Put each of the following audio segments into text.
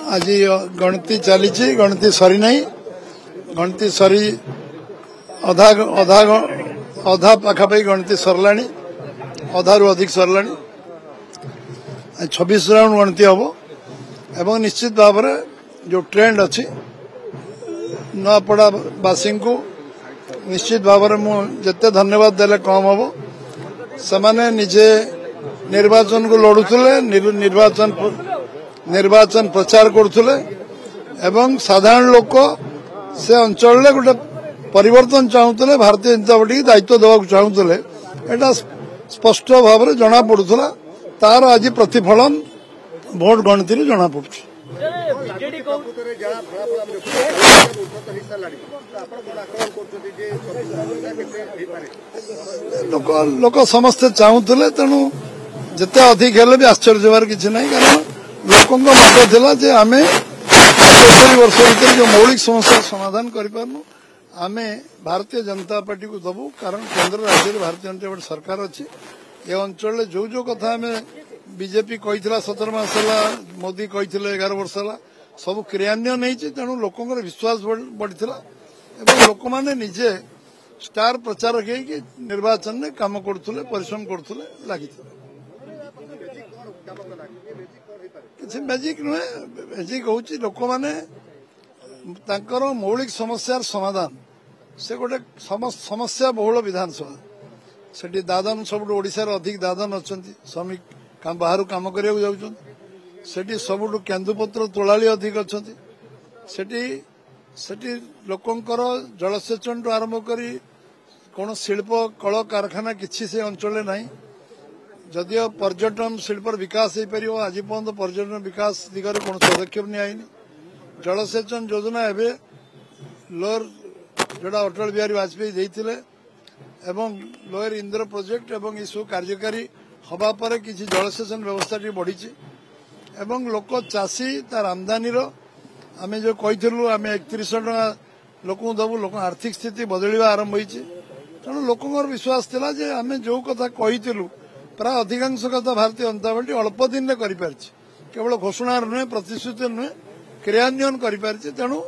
आज गणति चली गणति सरी ना गणति सरी अधा अधा अधा पाखापाखि गणति सरला अधारू अधिक सरला 26 राउंड गणति हम एवं निश्चित भाव में जो ट्रेंड अच्छी नुआपड़ावासी को निश्चित भाव में जिते धन्यवाद देले कम हम से निजे निर्वाचन को लड़ुले निर्वाचन प्रचार करुले एवं साधारण लोक से अंचल गोटे परिवर्तन चाहूले भारतीय जनता पार्टी दायित्व देवाक चाहूले एटा स्पष्ट भाव में जना पड़ूला तार आज प्रतिफलन भोट गणति जना पड़ुछि। लोक समस्ते चाहूले तेणु जिते अधिक हेले भी आश्चर्य होवार किसी ना कारण लोकों मत था आम 70 वर्ष भर जो मौलिक समस्या समाधान करूँ आम भारतीय जनता पार्टी को दबू कारण केंद्र राज्य में भारतीय जनता पार्टी सरकार अच्छी ये अंचल जो जो कथा आम बीजेपी कही 17 मास मोदी कही 11 वर्ष है सब क्रियान्वयन नहीं तेणु लोकों विश्वास बढ़ी लोक मैंने निजे स्टार प्रचारक है निर्वाचन में काम करुले परिश्रम करुले लगी किसी मैजिक नुहे मैजिक हूँ लोक मैंने मौलिक समस्यार समाधान से गोटे समस्या बहुल विधानसभा से दादन सब ओडिशार अधिक दादन अच्छा श्रमिक बाहर कम करने जाऊँ सबुठ केन्दुपत्र तोलाली अधिक अच्छा से लोकंर जलसेचन टू आरंभ कर कौन शिल्प कल कारखाना किसी से अंचल ना जदिव पर्यटन शिल्पर विकास हो पार आज पर्यटन पर्यटन विकास दिगरे कौन पदक्षेप नियानी जलसेचन योजना एवं लोअर जोड़ा अटल बिहारी वाजपेयी देते एवं लोअर इंद्र प्रोजेक्ट एवं ये सब कार्यकारी हवा पर किसी जलसेचन व्यवस्था बढ़ी एवं लोक चाषी तार आमदानी आम जो कही आम 31 टका लोक दबू लोक आर्थिक स्थिति बदलवा आरंभ होती तेणु लोक विश्वास था जे आम जो कथा कही प्राय अधिकांश कथा भारतीय जनता पार्टी अल्प दिन में कर केवल घोषणा नुहे प्रतिश्रुति नुहे क्रियान्वयन कर तेणु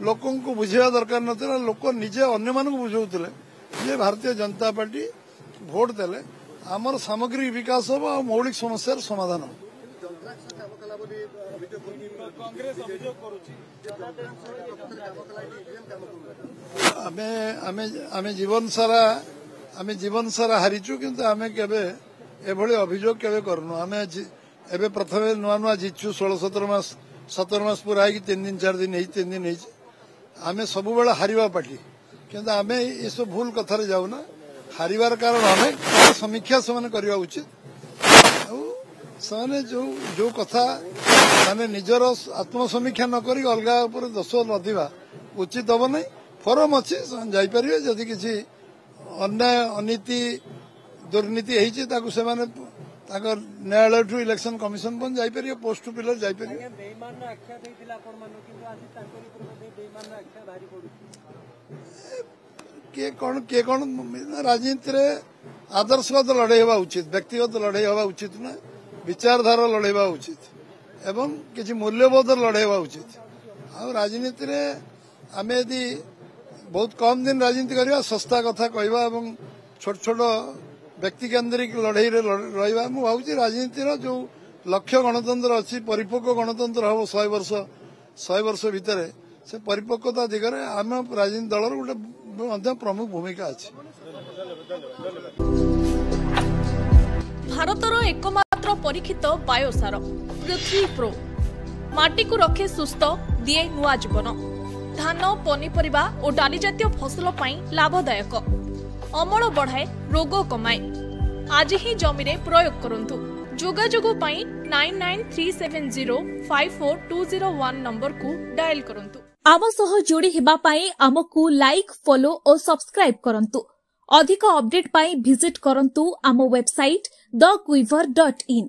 लोक बुझा दरकार ना लोक निजे अन्य मानक बुझाऊे जे भारतीय जनता पार्टी भोट देले आमर सामग्रिक विकास हम और मौलिक समस्यार समाधान हो आमे जीवन सारा हारीचु किंतु आमे केबे एभली अभियोग केबे करनु आमे एबे प्रथम नुआ नुआ जीतु 16-17 मास पूरा है 3 दिन 4 दिन 3 दिन आमे सब बेला हारिबा पार्टी किंतु आमे ये सब भूल कथार जाऊना हारिबार कारण आमे समीक्षा से करवा उचित से जो जो कथा माने निजर आत्मसमीक्षा न करी अलगा दोष लदिवा उचित हम ना फरम अच्छी जापर जदि किसी अन्याय अनीति दुर्नीति से न्यायालय ठू इलेक्शन कमिशन बन जापर पोस्ट टू पिलर जापर किए कौन राजनीति रे आदर्शगत लड़ाई हवा उचित व्यक्तिगत लड़ाई हवा उचित ना विचारधारा लड़ाई उचित एवं किसी मूल्यबोध लड़ाई उचित आ राजनीति रे आमे यदि बहुत कम दिन राजनीति करवा सस्ता कथा कहवा एवं छोट छोट व्यक्ति केन्द्रिक लड़ाई रहा मुझे राजनीतिर जो लक्ष्य गणतंत्र अच्छी परिपक्व गणतंत्र हम 100 वर्ष भितर से परिपक्वता दिगरे आम राजनीति दल गोटे प्रमुख भूमिका अच्छी। भारतर एकमात्र परीक्षित बायोसार पृथ्वी प्रो माटी को रखे सुस्थ दिए नुआ जीवन धान पनीपरिबा और डाली जातीय फसल पई लाभदायक अमल बढ़ाए रोग कमाए आज ही जमी रे प्रयोग करंतु जोगाजोग पई 9937054201 नंबर को डायल करंतु आम सह जोड़ी हेबा पई आमको लाइक फॉलो और सब्सक्राइब करंतु अधिक अपडेट पई विजिट करंतु आम वेबसाइट thequiver.in